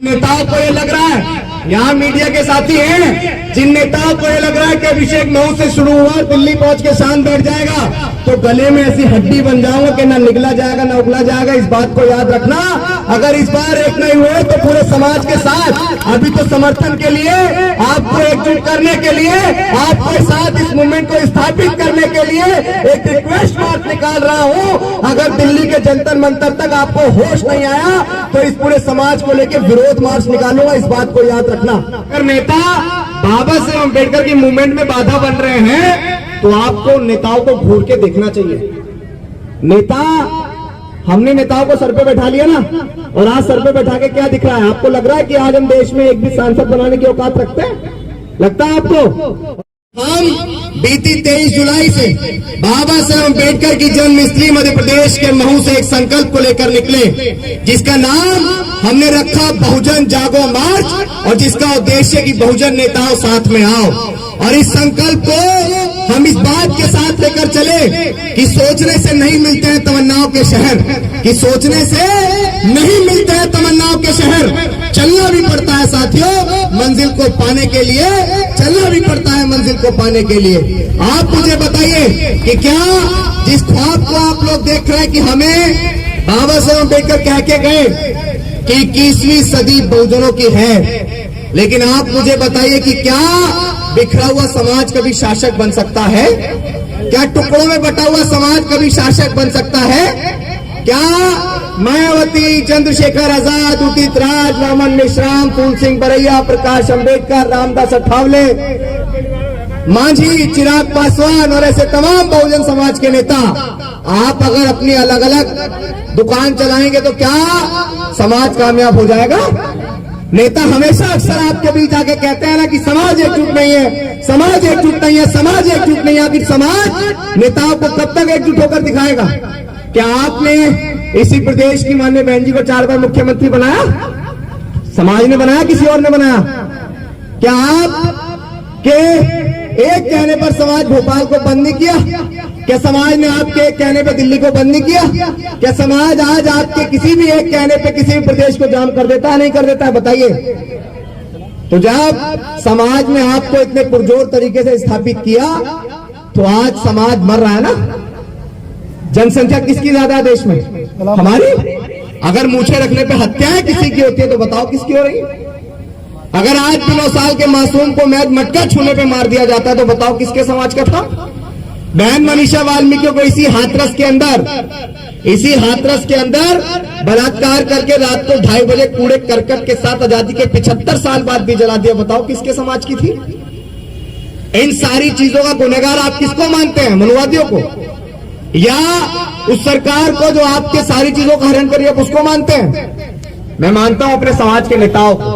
नेताओं को ये लग रहा है, यहाँ मीडिया के साथी हैं, जिन नेताओं को ये लग रहा है कि अभिषेक मऊ से शुरू हुआ दिल्ली पहुंच के शान बैठ जाएगा तो गले में ऐसी हड्डी बन जाऊंगा कि ना निकला जाएगा ना उगला जाएगा। इस बात को याद रखना। अगर इस बार एक नहीं हुए तो पूरे समाज के साथ अभी तो समर्थन के लिए आपको एकजुट करने के लिए आपके साथ इस मूवमेंट को स्थापित करने के लिए एक रिक्वेस्ट मार्च निकाल रहा हूं। अगर दिल्ली के जंतर मंतर तक आपको होश नहीं आया तो इस पूरे समाज को लेकर विरोध मार्च निकालूंगा। इस बात को याद रखना। अगर नेता बाबा साहेब अम्बेडकर की मूवमेंट में बाधा बन रहे हैं तो आपको नेताओं को घूर के देखना चाहिए। नेता, हमने नेताओं को सर पे बैठा लिया ना, और आज सर पे बैठा के क्या दिख रहा है? आपको लग रहा है कि आज हम देश में एक भी सांसद बनाने की औकात रखते हैं? लगता है आपको? हम बीती 23 जुलाई से बाबा साहेब अम्बेडकर की जन्मस्थली मध्य प्रदेश के महू से एक संकल्प को लेकर निकले, जिसका नाम हमने रखा बहुजन जागो मार्च, और जिसका उद्देश्य कि बहुजन नेताओं साथ में आओ। और इस संकल्प को हम इस बात के साथ लेकर चले कि सोचने से नहीं मिलते हैं तमन्नाओं के शहर, कि सोचने से नहीं मिलते हैं तमन्नाओं के शहर। चलना भी पड़ता है साथियों मंजिल को पाने के लिए, चलना भी पड़ता है मंजिल को पाने के लिए। आप मुझे बताइए कि क्या जिस ख्वाब को आप लोग देख रहे हैं कि हमें बाबा साहेब अम्बेडकर कह के गए कि 21वीं सदी बहुजनों की है, लेकिन आप मुझे बताइए कि क्या बिखरा हुआ समाज कभी शासक बन सकता है? क्या टुकड़ों में बटा हुआ समाज कभी शासक बन सकता है? क्या मायावती, चंद्रशेखर आजाद, उदित राज, रामन मेश्राम, फूल सिंह बरैया, प्रकाश अंबेडकर, रामदास अठावले, मांझी, चिराग पासवान और ऐसे तमाम बहुजन समाज के नेता, आप अगर अपनी अलग अलग दुकान चलाएंगे तो क्या समाज कामयाब हो जाएगा? नेता हमेशा अक्सर आपके बीच आके कहते हैं ना कि समाज एकजुट नहीं है, समाज एकजुट नहीं है, समाज एकजुट नहीं है। आखिर समाज नेताओं को कब तक एकजुट होकर दिखाएगा? क्या आपने इसी प्रदेश की माननीय बहन जी को 4 बार मुख्यमंत्री बनाया? समाज ने बनाया, किसी और ने बनाया? क्या आप के एक कहने पर समाज भोपाल को बंद नहीं किया? क्या समाज ने आपके एक कहने पे दिल्ली को बंद नहीं किया? क्या समाज आज आपके किसी भी एक कहने पे किसी भी प्रदेश को जाम कर देता है? नहीं कर देता है? बताइए। तो जब समाज ने आपको इतने पुरजोर तरीके से स्थापित किया तो आज समाज मर रहा है ना। जनसंख्या किसकी ज्यादा है देश में? हमारी। अगर मूछे रखने पे हत्याएं किसी की होती है तो बताओ किसकी हो रही? अगर आज 9 साल के मासूम को मैच मटका छूने पे मार दिया जाता है तो बताओ किसके समाज का था? बहन मनीषा वाल्मीकि को इसी हाथरस के अंदर बलात्कार करके रात को 2:30 बजे कूड़े करकट के साथ आजादी के 75 साल बाद भी जला दिया। बताओ किसके समाज की थी? इन सारी चीजों का गुनहगार आप किसको मानते हैं? मनुवादियों को, या उस सरकार को जो आपके सारी चीजों का हरण करिए उसको मानते हैं? मैं मानता हूं अपने समाज के नेताओं को,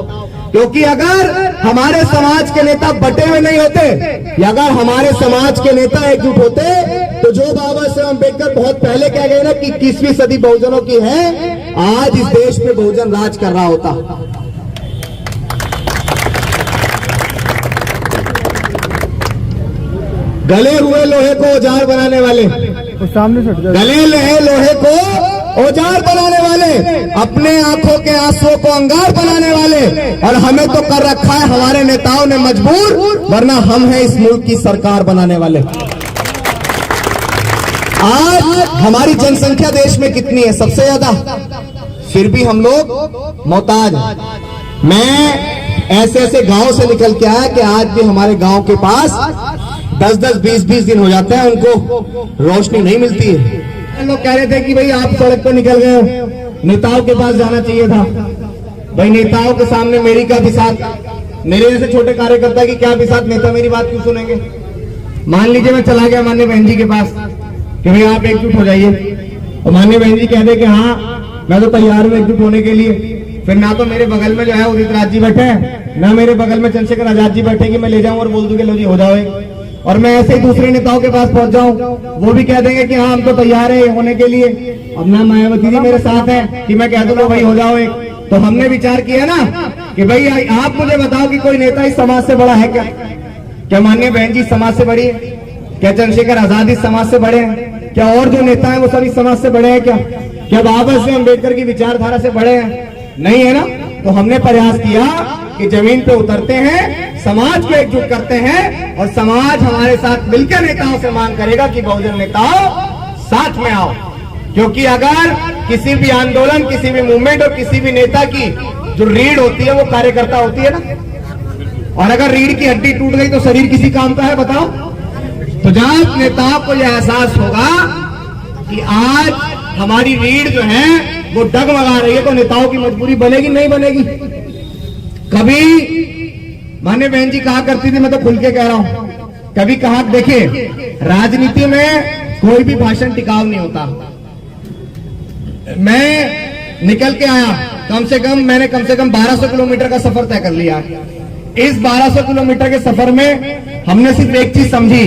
क्योंकि अगर हमारे समाज के नेता बटे हुए नहीं होते, या अगर हमारे समाज के नेता एकजुट होते तो जो बाबा साहेब अम्बेडकर बहुत पहले कह गए ना कि 21वीं सदी बहुजनों की है, आज इस देश में बहुजन राज कर रहा होता। गले हुए लोहे को औजार बनाने वाले, गले हुए लोहे को औजार बनाने वाले, अपने आंखों के आंसुओं को अंगार बनाने वाले, और हमें तो कर रखा है हमारे नेताओं ने मजबूर, वरना हम हैं इस मुल्क की सरकार बनाने वाले। आज हमारी जनसंख्या देश में कितनी है? सबसे ज्यादा, फिर भी हम लोग मोहताज हैं। मैं ऐसे ऐसे गांव से निकल के आया कि आज भी हमारे गांव के पास 10-10, 20-20 दिन हो जाते हैं उनको रोशनी नहीं मिलती है। लोग कह रहे थे कि भाई आप सड़क पर निकल गए हो, नेताओं के पास जाना चाहिए था। भाई नेताओं के सामने मेरी क्या बिसात? मेरे जैसे छोटे कार्यकर्ता की क्या बिसात? नेता मेरी बात क्यों सुनेंगे? मान लीजिए मैं चला गया माननीय बहन जी के पास कि भाई आप एकजुट हो जाइए, और माननीय बहन जी कह दे कि हाँ मैं तो तैयार हूं एकजुट होने के लिए। फिर ना तो मेरे बगल में जो है उदित राज जी बैठे हैं, ना मेरे बगल में चंद्रशेखर आजाद जी बैठे कि मैं ले जाऊं और बोल दूं कि लो जी हो जाओ, और मैं ऐसे ही दूसरे नेताओं के पास पहुंच जाऊं, वो भी कह देंगे कि हाँ हम तो तैयार है होने के लिए। अब ना मायावती जी मेरे साथ है कि मैं कह दूं लो भाई हो जाओ एक। तो हमने विचार किया ना कि भाई आप मुझे बताओ कि कोई नेता इस समाज से बड़ा है क्या? क्या माननीय बहन जी समाज से बड़ी है? क्या चंद्रशेखर आजाद इस समाज से बड़े हैं? क्या और जो नेता है वो सभी समाज से बड़े हैं क्या? क्या बाबा साहेब अम्बेडकर की विचारधारा से बड़े हैं? नहीं है ना। तो हमने प्रयास किया कि जमीन पे उतरते हैं, समाज को एकजुट करते हैं और समाज हमारे साथ मिलकर नेताओं से मांग करेगा कि बहुजन नेताओं साथ में आओ। क्योंकि अगर किसी भी आंदोलन, किसी भी मूवमेंट और किसी भी नेता की जो रीढ़ होती है वो कार्यकर्ता होती है ना, और अगर रीढ़ की हड्डी टूट गई तो शरीर किसी काम का है, बताओ। तो जब नेताओं को यह एहसास होगा कि आज हमारी रीढ़ जो है वो डगमगा रही है, तो नेताओं की मजबूरी बनेगी नहीं बनेगी। कभी माने बहन जी कहा करती थी, मैं तो खुल के कह रहा हूं, कभी कहा, देखिए राजनीति में कोई भी भाषण टिकाऊ नहीं होता। मैं निकल के आया, मैंने कम से कम 1200 किलोमीटर का सफर तय कर लिया। इस 1200 किलोमीटर के सफर में हमने सिर्फ एक चीज समझी,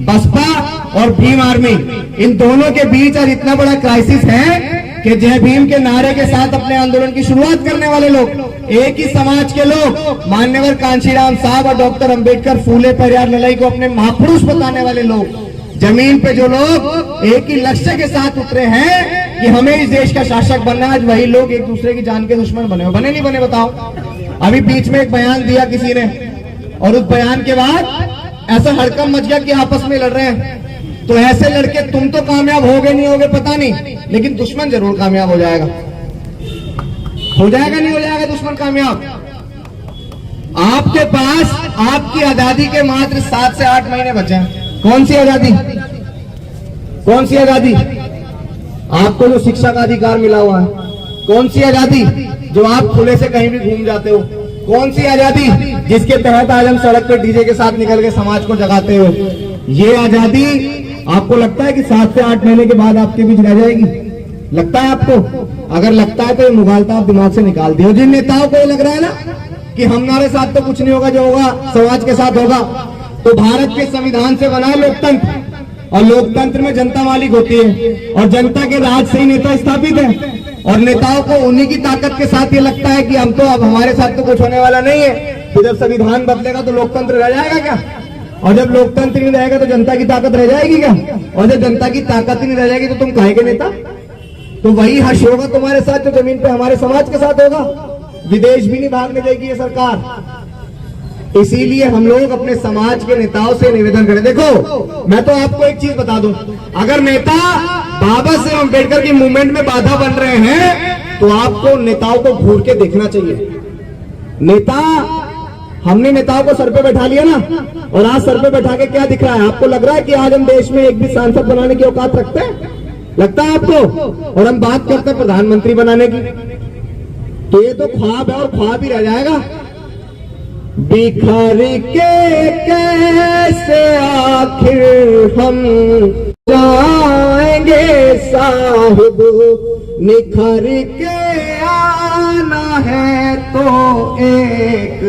बसपा और भीम आर्मी, इन दोनों के बीच आज इतना बड़ा क्राइसिस है कि जय भीम के नारे के साथ अपने आंदोलन की शुरुआत करने वाले लोग, एक ही समाज के लोग, मान्यवर कांशीराम साहब और डॉक्टर अंबेडकर, फूले पेरियार लड़ाई को अपने महापुरुष बताने वाले लोग, जमीन पे जो लोग एक ही लक्ष्य के साथ उतरे हैं कि हमें इस देश का शासक बनना है, आज वही लोग एक दूसरे की जान के दुश्मन बने हो, बने नहीं बने बताओ। अभी बीच में एक बयान दिया किसी ने, और उस बयान के बाद ऐसा हड़कंप मच गया कि आपस में लड़ रहे हैं। तो ऐसे लड़के तुम तो कामयाब होगे नहीं होगे पता नहीं, लेकिन दुश्मन जरूर कामयाब हो जाएगा नहीं हो जाएगा दुश्मन कामयाब। आपके पास आपकी आजादी के मात्र 7 से 8 महीने बचे हैं। कौन सी आजादी? कौन सी आजादी? आपको जो शिक्षा का अधिकार मिला हुआ है। कौन सी आजादी? जो आप खुले से कहीं भी घूम जाते हो। कौन सी आजादी? जिसके तहत आज हम सड़क पे डीजे के साथ निकल के समाज को जगाते हो। ये आजादी आपको लगता है कि 7 से 8 महीने के बाद आपके बीच रह जाएगी? लगता है आपको? अगर लगता है तो ये मुगालता आप दिमाग से निकाल दियो। जिन नेताओं को ये लग रहा है ना कि हमारे साथ तो कुछ नहीं होगा, जो होगा समाज के साथ होगा, तो भारत के संविधान से बना है लोकतंत्र, और लोकतंत्र में जनता मालिक होती है, और जनता के राज से ही नेता स्थापित है। और नेताओं को उन्हीं की ताकत के साथ ये लगता है कि हम तो अब हमारे साथ तो कुछ होने वाला नहीं है। तो जब संविधान बदलेगा तो लोकतंत्र रह जाएगा क्या? और जब लोकतंत्र नहीं रहेगा तो जनता की ताकत रह जाएगी क्या? और जब जनता की ताकत ही नहीं रह जाएगी तो तुम काहे के नेता? तो वही हश होगा तुम्हारे साथ जो जमीन पे हमारे समाज के साथ होगा। विदेश भी नहीं भागने देगी ये सरकार। इसीलिए हम लोग अपने समाज के नेताओं से निवेदन करें। देखो, मैं तो आपको एक चीज बता दूं, अगर नेता बाबा साहेब अम्बेडकर की मूवमेंट में बाधा बन रहे हैं तो आपको नेताओं को घूर के देखना चाहिए। नेता, हमने नेताओं को सर पे बैठा लिया ना, और आज सर पे बैठा के क्या दिख रहा है? आपको लग रहा है कि आज हम देश में एक भी सांसद बनाने की औकात रखते हैं? लगता है आपको? और हम बात करते हैं प्रधानमंत्री बनाने की, तो ये तो ख्वाब है और ख्वाब ही रह जाएगा। बिखर के कैसे आखिर हम जाएंगे साहिब, निखर के आना है तो एक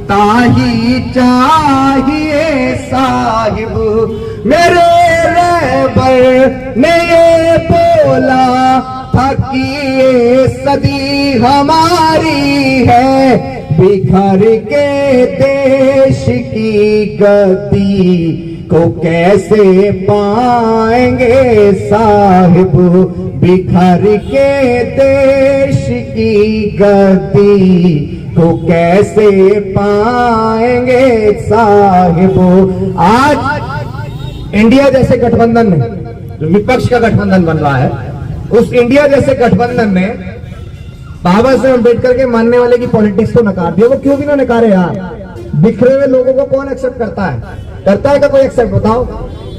ताही चाहिए साहिब। मेरे रहबर ने ये बोला था कि ये सदी हमारी है, बिखर के देश की गद्दी को कैसे पाएंगे साहिब, बिखर के देश की गद्दी को कैसे पाएंगे साहिब। आज इंडिया जैसे गठबंधन में, जो विपक्ष का गठबंधन बन रहा है, उस इंडिया जैसे गठबंधन में बाबा साहेब अम्बेडकर के मानने वाले की पॉलिटिक्स को नकार दिया। वो क्यों भी ना नकारे यार? बिखरे हुए लोगों को कौन एक्सेप्ट करता है? करता है क्या कोई एक्सेप्ट? बताओ।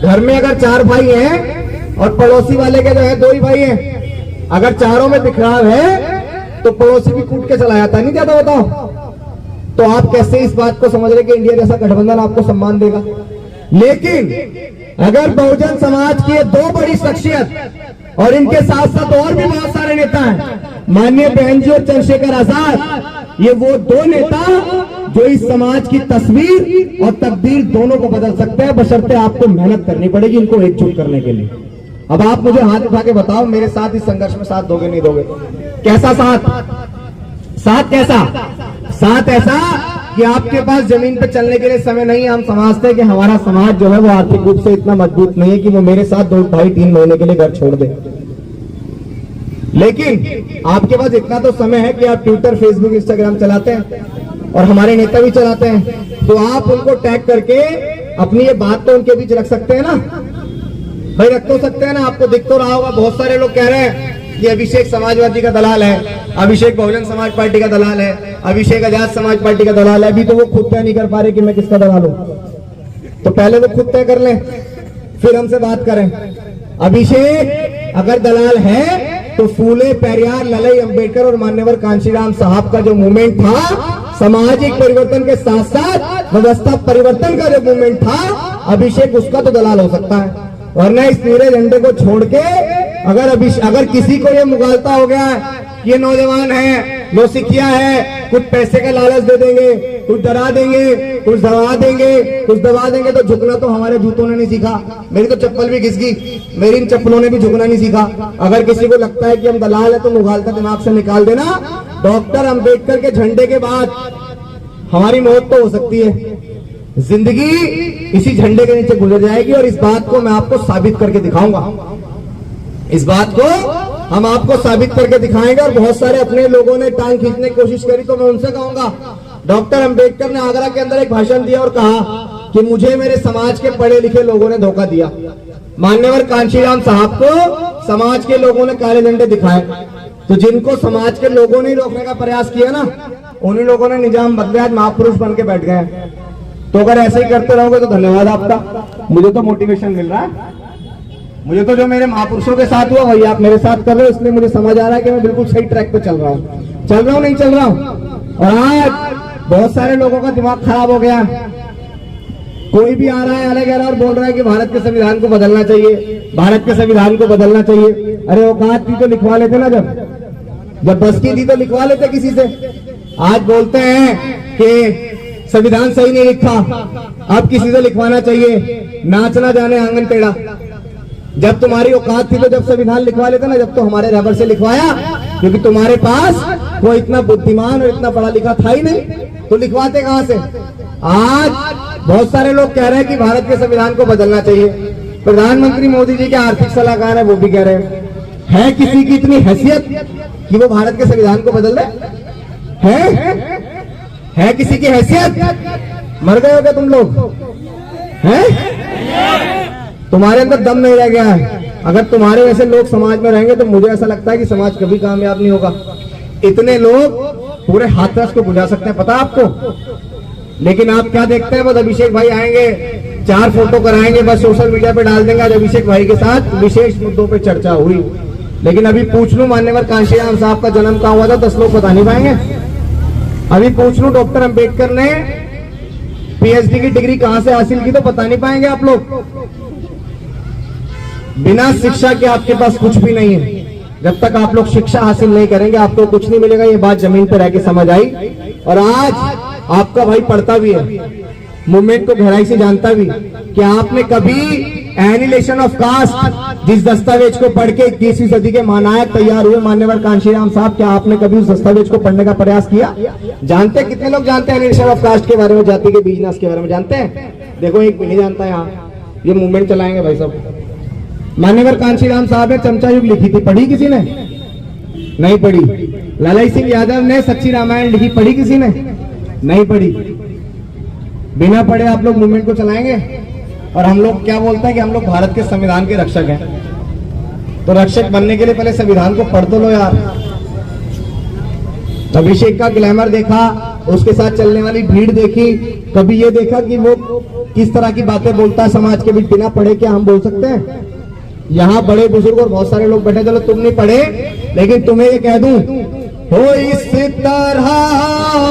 घर में अगर 4 भाई हैं और पड़ोसी वाले के जो है 2 ही भाई हैं, अगर चारों में बिखराव है तो पड़ोसी भी कूट के चला जाता है, नहीं जाता? बताओ। तो आप कैसे इस बात को समझ रहे कि इंडिया जैसा गठबंधन आपको सम्मान देगा? लेकिन अगर बहुजन समाज की 2 बड़ी शख्सियत और इनके साथ साथ और भी बहुत सारे नेता हैं, माननीय बहन जी और चंद्रशेखर आजाद, ये वो 2 नेता जो इस समाज की तस्वीर और तकदीर दोनों को बदल सकते हैं, बशर्ते आपको मेहनत करनी पड़ेगी इनको एकजुट करने के लिए। अब आप मुझे हाथ उठा के बताओ, मेरे साथ इस संघर्ष में साथ दोगे नहीं दोगे? कैसा साथ? साथ कैसा? साथ ऐसा कि आपके पास जमीन पे चलने के लिए समय नहीं है। हम समझते हैं कि हमारा समाज जो है वो आर्थिक रूप से इतना मजबूत नहीं है कि वो मेरे साथ 2 ढाई 3 महीने के लिए घर छोड़ दे। लेकिन आपके पास इतना तो समय है कि आप ट्विटर, फेसबुक, इंस्टाग्राम चलाते हैं और हमारे नेता भी चलाते हैं, तो आप उनको टैग करके अपनी ये बात तो उनके बीच रख सकते हैं ना भाई, रख तो सकते हैं ना। आपको दिख तो रहा होगा, बहुत सारे लोग कह रहे हैं कि अभिषेक समाजवादी का दलाल है, अभिषेक बहुजन समाज पार्टी का दलाल है, अभिषेक आजाद समाज पार्टी का दलाल है। अभी तो वो खुद तय नहीं कर पा रहे कि मैं किसका दलाल हूं, तो पहले वो खुद तय कर लें, फिर हमसे बात करें। अभिषेक अगर दलाल है तो फूले, पेरियार, ललई, अंबेडकर और मान्यवर कांशीराम साहब का जो मूवमेंट था, सामाजिक परिवर्तन के साथ साथ व्यवस्था परिवर्तन का जो मूवमेंट था, अभिषेक उसका तो दलाल हो सकता है। वरना इस नीले झंडे को छोड़ के अगर किसी को ये मुगालता हो गया कि ये नौजवान है, नौसिखिया है, कुछ पैसे का लालच दे देंगे, कुछ डरा देंगे, कुछ दबा देंगे, तो झुकना तो हमारे जूतों ने नहीं सीखा। मेरी तो चप्पल भी घिस गई, मेरी इन चप्पलों ने भी झुकना नहीं सीखा। अगर किसी को लगता है कि हम दलाल है तो मुगालता दिमाग से निकाल देना। डॉक्टर अंबेडकर के झंडे के बाद हमारी मौत तो हो सकती है, जिंदगी इसी झंडे के नीचे गुजर जाएगी, और इस बात को मैं आपको साबित करके दिखाऊंगा। इस बात को हम आपको साबित करके दिखाएंगे। और बहुत सारे अपने लोगों ने टांग खींचने की कोशिश करी, तो मैं उनसे कहूंगा, डॉक्टर अंबेडकर ने आगरा के अंदर एक भाषण दिया और कहा कि मुझे मेरे समाज के पढ़े लिखे लोगों ने धोखा दिया। मान्यवर कांशीराम साहब को समाज के लोगों ने काले झंडे दिखाए, तो जिनको समाज के लोगों ने रोकने का प्रयास किया ना, उन्हीं लोगों ने निजाम बदले, आज महापुरुष बन के बैठ गए। तो अगर ऐसे ही करते रहोगे तो धन्यवाद आपका, मुझे तो मोटिवेशन मिल रहा है। मुझे तो जो मेरे महापुरुषों के साथ हुआ वही आप मेरे साथ कर रहे हो, इसलिए मुझे समझ आ रहा है कि मैं बिल्कुल सही ट्रैक पे चल रहा हूँ नहीं चल रहा हूँ। और आज बहुत सारे लोगों का दिमाग खराब हो गया, कोई भी आ रहा है अलग और बोल रहा है कि भारत के संविधान को बदलना चाहिए, भारत के संविधान को बदलना चाहिए। अरे औकात थी तो लिखवा लेते ना, जब बस की थी तो लिखवा लेते किसी से। आज बोलते हैं कि संविधान सही नहीं लिखा, अब किसी से लिखवाना चाहिए, नाचना जाने आंगन टेढ़ा। जब तुम्हारी औकात थी तो जब संविधान लिखवा लेते ना, जब तो हमारे रबर से लिखवाया, क्योंकि तुम्हारे पास कोई इतना बुद्धिमान और इतना पढ़ा लिखा था ही नहीं, तो लिखवाते कहां से। आज बहुत सारे लोग कह रहे हैं कि भारत के संविधान को बदलना चाहिए। प्रधानमंत्री मोदी जी के आर्थिक सलाहकार है, वो भी कह रहे हैं। है किसी की इतनी हैसियत कि वो भारत के संविधान को बदल दे? है किसी की हैसियत? मर गए हो क्या तुम लोग? हैं? तुम्हारे अंदर दम नहीं रह गया है। अगर तुम्हारे वैसे लोग समाज में रहेंगे तो मुझे ऐसा लगता है कि समाज कभी कामयाब नहीं होगा। इतने लोग पूरे हाथरस को बुझा सकते हैं, पता आपको। लेकिन आप क्या देखते हैं, बस अभिषेक भाई आएंगे, 4 फोटो कराएंगे, बस सोशल मीडिया पे डाल देंगे आज अभिषेक भाई के साथ विशेष मुद्दों पे चर्चा हुई। लेकिन अभी पूछ लूं मान्यवर कांशीराम साहब का जन्म कहां हुआ था, 10 लोग बता नहीं पाएंगे। अभी पूछ लूं डॉक्टर अंबेडकर ने पीएचडी की डिग्री कहां से हासिल की, तो बता नहीं पाएंगे आप लोग। बिना शिक्षा के आपके पास कुछ भी नहीं है। जब तक आप लोग शिक्षा हासिल नहीं करेंगे आपको कुछ नहीं मिलेगा। ये बात जमीन पर रह के समझ आई। और आज आपका भाई पढ़ता भी है, मूवमेंट को गहराई से जानता भी। क्या आपने कभी एनिलेशन ऑफ कास्ट, जिस दस्तावेज को पढ़ के 21वीं सदी के महानायक तैयार हुए मान्यवर कांशीराम साहब, क्या आपने कभी उस दस्तावेज को पढ़ने का प्रयास किया? जानते हैं कितने लोग जानते हैं एनिलेशन ऑफ कास्ट के बारे में, जाति के बिजनेस के बारे में जानते हैं? देखो एक भी नहीं जानता यहाँ। ये मूवमेंट चलाएंगे भाई सब। मान्यवर कांशीराम साहब ने चमचा युग लिखी थी, पढ़ी किसी ने? नहीं पढ़ी। ललई सिंह यादव ने सच्ची रामायण लिखी, पढ़ी किसी ने? नहीं पढ़ी। बिना पढ़े आप लोग मूवमेंट को चलाएंगे। और हम लोग क्या बोलते हैं कि हम लोग भारत के संविधान के रक्षक हैं। तो रक्षक बनने के लिए पहले संविधान को पढ़ तो लो यार। अभिषेक का ग्लैमर देखा, उसके साथ चलने वाली भीड़ देखी, कभी ये देखा कि वो किस तरह की बातें बोलता है समाज के बीच। बिना पढ़े क्या हम बोल सकते हैं? यहाँ बड़े बुजुर्ग और बहुत सारे लोग बैठे, चलो तुम नहीं पढ़े, लेकिन तुम्हें ये कह दूं, हो इस तरह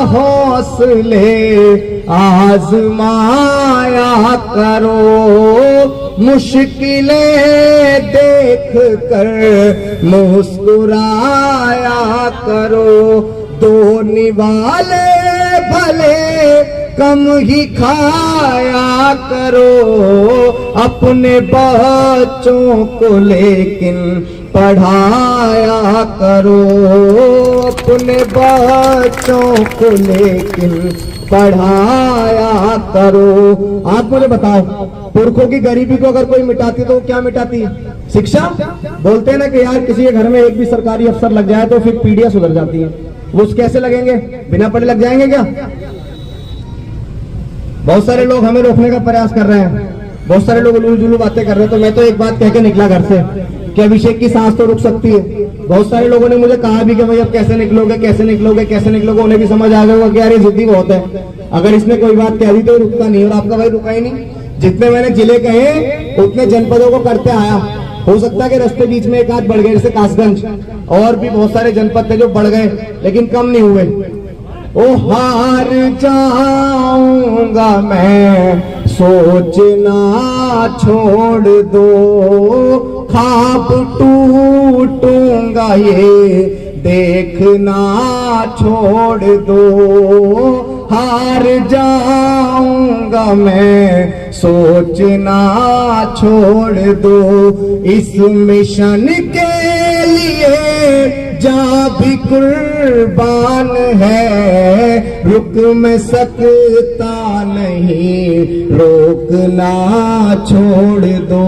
हौसले आजमाया करो, मुश्किलें देख कर मुस्कुराया करो, दो निवाले भले कम ही खाया करो, अपने बच्चों को लेकिन पढ़ाया करो, अपने बच्चों को लेकिन पढ़ाया करो। आप मुझे बताओ, पुरखों की गरीबी को अगर कोई मिटाती तो क्या मिटाती? शिक्षा बोलते हैं ना कि यार किसी के घर में एक भी सरकारी अफसर लग जाए तो फिर पीढ़ियां सुधर जाती हैं। वो कैसे लगेंगे? बिना पढ़े लग जाएंगे क्या? बहुत सारे लोग हमें रोकने का प्रयास कर रहे हैं, बहुत सारे लोग उलूल जुलू बातें कर रहे हैं। तो मैं तो एक बात कह के निकला घर से कि अभिषेक की सांस तो रुक सकती है। बहुत सारे लोगों ने मुझे कहा भी कि भाई अब कैसे निकलोगे, कैसे निकलोगे, कैसे निकलोगे। उन्हें भी समझ आ गया कि यार ये जिद्दी बहुत है, अगर इसने कोई बात कह दी तो रुकता नहीं। और आपका भाई रुका ही नहीं। जितने मैंने जिले कहे उतने जनपदों को करते आया। हो सकता है कि रास्ते बीच में एक आध बढ़ गए, जैसे कासगंज, और भी बहुत सारे जनपद थे जो बढ़ गए, लेकिन कम नहीं हुए। ओ हार जाऊंगा मैं, सोचना छोड़ दो, ख्वाब टूटूंगा ये देखना छोड़ दो, हार जाऊंगा मैं, सोचना छोड़ दो। इस मिशन के लिए जा भी कुर्बान है, रुक मैं सकता नहीं, रोकना छोड़ दो,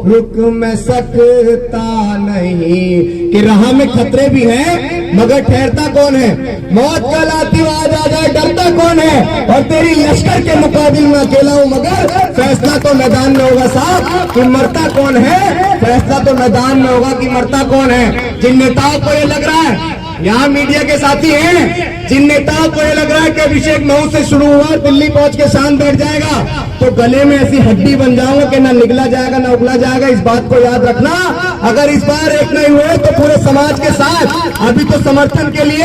रुक मैं सकता नहीं। कि राह में खतरे भी हैं मगर ठहरता कौन है? मौत कल आती आवाज आ जाए डरता कौन है? और तेरी लश्कर के मुकाबिल में अकेला हूं मगर फैसला तो मैदान में होगा साहब कि मरता कौन है। फैसला तो मैदान में होगा कि मरता कौन है। जिन नेताओं को ये लग रहा है, यहाँ मीडिया के साथी हैं, जिन नेताओं को ये लग रहा है कि अभिषेक मऊ से शुरू हुआ दिल्ली पहुंच के शान बैठ जाएगा, तो गले में ऐसी हड्डी बन जाऊंगा कि ना निकला जाएगा ना उगला जाएगा। इस बात को याद रखना। अगर इस बार एक नहीं हुए तो पूरे समाज के साथ अभी तो समर्थन के लिए,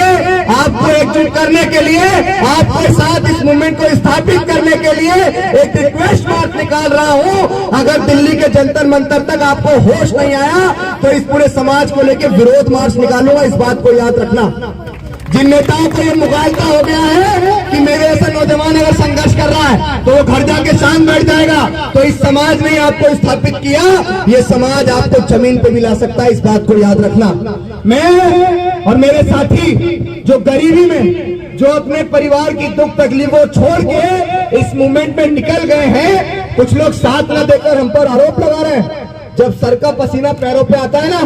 आपको एकजुट करने के लिए, आपके साथ इस मूवमेंट को स्थापित करने के लिए एक रिक्वेस्ट मार्च निकाल रहा हूं। अगर दिल्ली के जंतर मंतर तक आपको होश नहीं आया तो इस पूरे समाज को लेकर विरोध मार्च निकालूंगा। इस बात को याद रखना। जिन नेताओं को ये मुगालता हो गया है कि मेरे ऐसा नौजवान अगर संघर्ष कर रहा है तो वो घर जाके शान बैठ जाएगा, तो इस समाज ने आपको स्थापित किया, ये समाज आपको जमीन पे भी ला सकता है। इस बात को याद रखना। मैं और मेरे साथी जो गरीबी में, जो अपने परिवार की दुख तकलीफों छोड़ के इस मूवमेंट में निकल गए हैं, कुछ लोग साथ न देकर हम पर आरोप लगा रहे हैं। जब सर का पसीना पैरों पे आता है ना,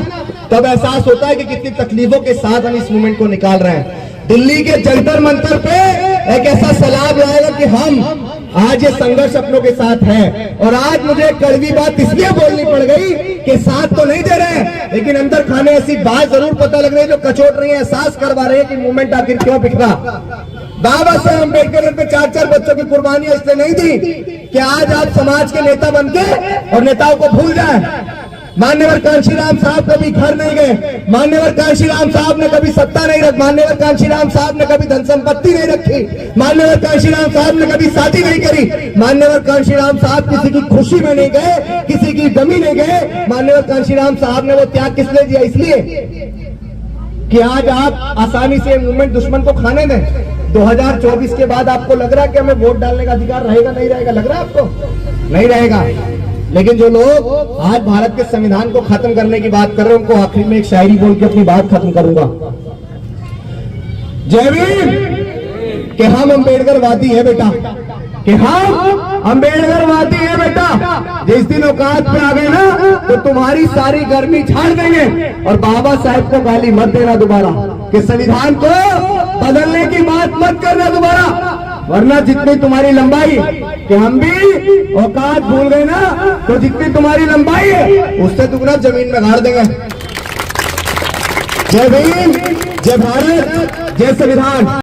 तब एहसास होता है कि कितनी तकलीफों के साथ हम इस मूवमेंट को निकाल रहे हैं। दिल्ली के जंतर मंतर पे एक ऐसा सलाब लाएगा कि हम आज ये संघर्ष अपनों के साथ है। और आज मुझे कड़वी बात इसलिए बोलनी पड़ गई कि साथ तो नहीं दे रहे हैं, लेकिन अंदर खाने ऐसी बात जरूर पता लग रही है जो कचोट रही है, एहसास करवा रहे हैं कि मूवमेंट आखिर क्यों बिखरा। बाबा साहब अम्बेडकर ने 4-4 बच्चों की कुर्बानियां इसलिए नहीं दी कि आज आप समाज के नेता बनके और नेताओं को भूल जाए। मान्यवर कांशीराम साहब कभी घर नहीं गए, मान्यवर कांशीराम साहब ने कभी सत्ता नहीं रखी, मान्यवर कांशीराम साहब ने कभी धन संपत्ति नहीं रखी, मान्यवर कांशीराम साहब ने कभी शादी नहीं करी, मान्यवर कांशीराम साहब किसी की खुशी में नहीं गए, किसी की गमी नहीं गए। मान्यवर कांशीराम साहब ने वो त्याग किस लिए दिया? इसलिए कि आज आप आसानी से मूवमेंट दुश्मन को खाने दें। 2024 के बाद आपको लग रहा है कि हमें वोट डालने का अधिकार रहेगा नहीं रहेगा? लग रहा है आपको? नहीं रहेगा। लेकिन जो लोग आज भारत के संविधान को खत्म करने की बात कर रहे हैं, उनको आखिरी में एक शायरी बोल के अपनी बात खत्म करूंगा। जय भीम। कि हम अम्बेडकरवादी है बेटा, कि हम अम्बेडकरवादी है बेटा। जिस दिन औकात पे आ गए ना तो तुम्हारी सारी गर्मी झाड़ देंगे। और बाबा साहब को गाली मत देना दोबारा, कि संविधान को बदलने की बात मत करना दोबारा, वरना जितनी तुम्हारी लंबाई, कि हम भी औकात भूल गए ना, तो जितनी तुम्हारी लंबाई है उससे दुगना जमीन में गाड़ देंगे। जय भीम, जय भारत, जय संविधान।